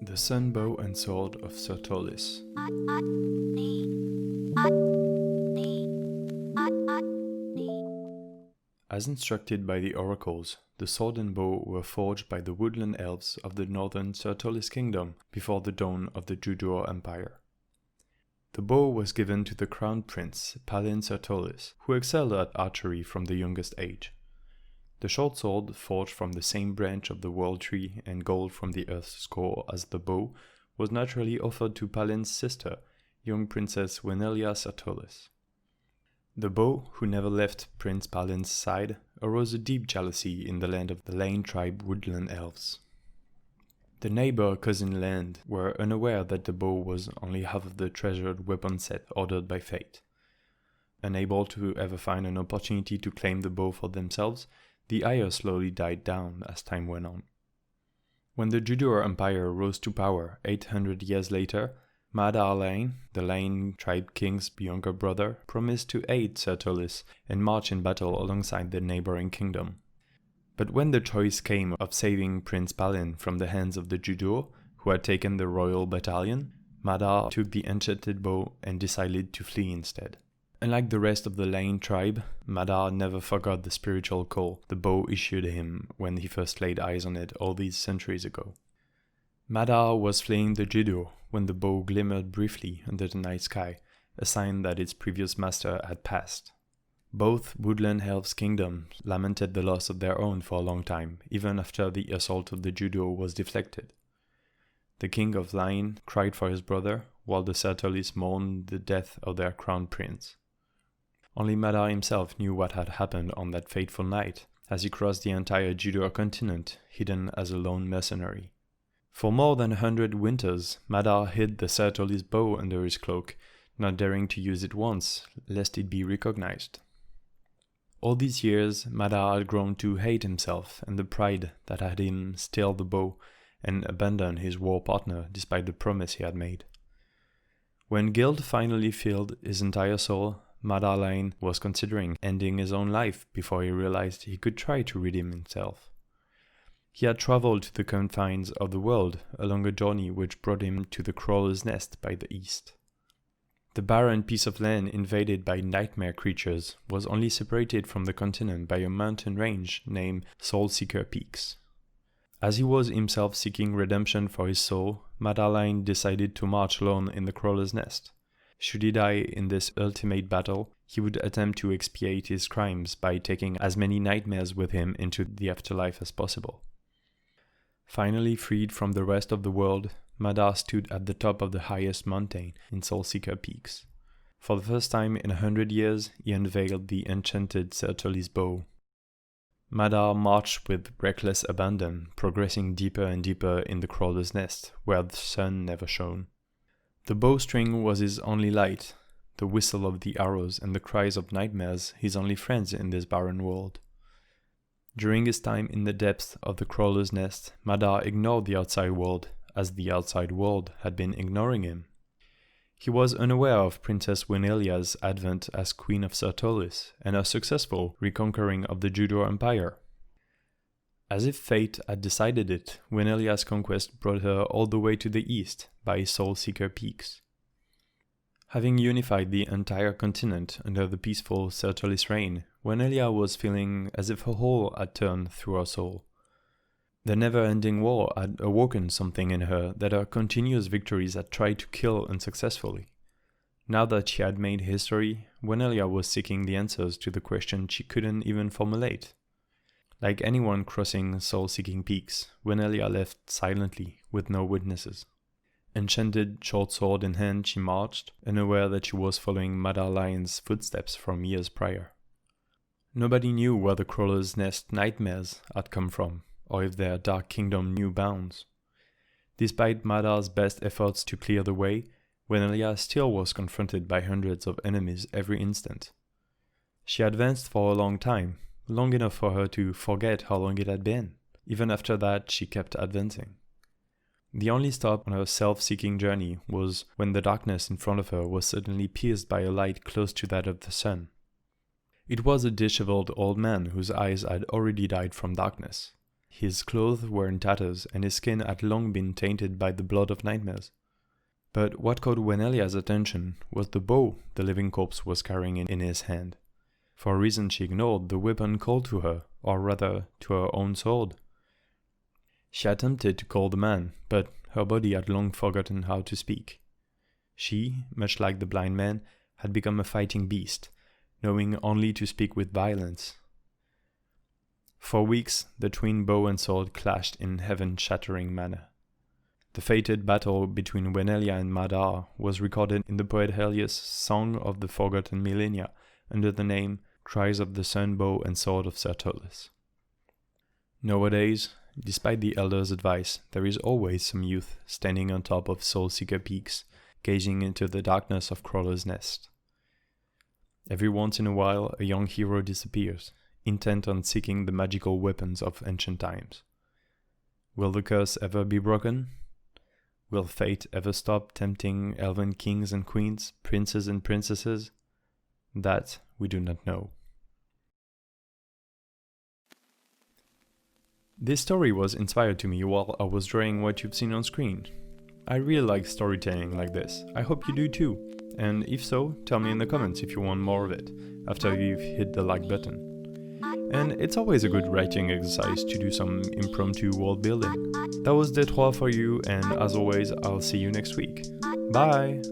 The Sun Bow and Sword of Sertolis. As instructed by the oracles, the sword and bow were forged by the woodland elves of the northern Sertolis kingdom before the dawn of the Judur Empire. The bow was given to the crown prince, Palin Sertolis, who excelled at archery from the youngest age. The short sword, forged from the same branch of the world tree and gold from the earth's core as the bow, was naturally offered to Palin's sister, young Princess Wenelia Sertolis. The bow, who never left Prince Palin's side, aroused a deep jealousy in the land of the Lane tribe woodland elves. The neighbor cousin land were unaware that the bow was only half of the treasured weapon set ordered by fate. Unable to ever find an opportunity to claim the bow for themselves, the ire slowly died down as time went on. When the Judur Empire rose to power 800 years later, Madar Lane, the Lane tribe king's younger brother, promised to aid Sertolis and march in battle alongside the neighboring kingdom. But when the choice came of saving Prince Palin from the hands of the Judur, who had taken the royal battalion, Madar took the enchanted bow and decided to flee instead. Unlike the rest of the Lane tribe, Madar never forgot the spiritual call the bow issued him when he first laid eyes on it all these centuries ago. Madar was fleeing the Judur when the bow glimmered briefly under the night sky, a sign that its previous master had passed. Both woodland elves' kingdoms lamented the loss of their own for a long time, even after the assault of the Judur was deflected. The king of Lane cried for his brother, while the Sertolis mourned the death of their crown prince. Only Madar himself knew what had happened on that fateful night, as he crossed the entire Judur continent, hidden as a lone mercenary. For more than 100 winters, Madar hid the Sertolis bow under his cloak, not daring to use it once, lest it be recognized. All these years, Madar had grown to hate himself and the pride that had him steal the bow and abandon his war partner despite the promise he had made. When guilt finally filled his entire soul, Madar Lane was considering ending his own life before he realized he could try to redeem himself. He had traveled to the confines of the world along a journey which brought him to the Crawler's Nest by the east. The barren piece of land invaded by nightmare creatures was only separated from the continent by a mountain range named Soul-Seeker Peaks. As he was himself seeking redemption for his soul, Madar Lane decided to march alone in the Crawler's Nest. Should he die in this ultimate battle, he would attempt to expiate his crimes by taking as many nightmares with him into the afterlife as possible. Finally freed from the rest of the world, Madar stood at the top of the highest mountain in Soul-Seeker Peaks. For the first time in 100 years, he unveiled the enchanted Sertolis bow. Madar marched with reckless abandon, progressing deeper and deeper in the Crawler's Nest, where the sun never shone. The bowstring was his only light, the whistle of the arrows and the cries of nightmares his only friends in this barren world. During his time in the depths of the Crawler's Nest, Madar ignored the outside world, as the outside world had been ignoring him. He was unaware of Princess Wenelia's advent as Queen of Sertolis and her successful reconquering of the Judur Empire. As if fate had decided it, Wenelia's conquest brought her all the way to the east by Soul-Seeker Peaks. Having unified the entire continent under the peaceful Sertolis reign, Wenelia was feeling as if her whole had turned through her soul. The never-ending war had awoken something in her that her continuous victories had tried to kill unsuccessfully. Now that she had made history, Wenelia was seeking the answers to the questions she couldn't even formulate. Like anyone crossing soul-seeking peaks, Wenelia left silently, with no witnesses. Enchanted short sword in hand, she marched, unaware that she was following Madar Lane's footsteps from years prior. Nobody knew where the Crawler's Nest nightmares had come from, or if their dark kingdom knew bounds. Despite Madar's best efforts to clear the way, Wenelia still was confronted by hundreds of enemies every instant. She advanced for a long time, long enough for her to forget how long it had been. Even after that, she kept advancing. The only stop on her self-seeking journey was when the darkness in front of her was suddenly pierced by a light close to that of the sun. It was a disheveled old man whose eyes had already died from darkness. His clothes were in tatters, and his skin had long been tainted by the blood of nightmares. But what caught Wenelia's attention was the bow the living corpse was carrying in his hand. For a reason she ignored, the weapon called to her, or rather to her own sword. She attempted to call the man, but her body had long forgotten how to speak. She, much like the blind man, had become a fighting beast, knowing only to speak with violence. For weeks, the twin bow and sword clashed in heaven-shattering manner. The fated battle between Wenelia and Madar was recorded in the poet Helios' Song of the Forgotten Millennia under the name Cries of the Sun Bow and Sword of Sertolis. Nowadays, despite the elders' advice, there is always some youth standing on top of soul-seeker peaks, gazing into the darkness of Crawler's Nest. Every once in a while, a young hero disappears, intent on seeking the magical weapons of ancient times. Will the curse ever be broken? Will fate ever stop tempting elven kings and queens, princes and princesses? That we do not know. This story was inspired to me while I was drawing what you've seen on screen. I really like storytelling like this. I hope you do too. And if so, tell me in the comments if you want more of it, after you've hit the like button. And it's always a good writing exercise to do some impromptu world building. That was Détroit for you, and as always, I'll see you next week. Bye!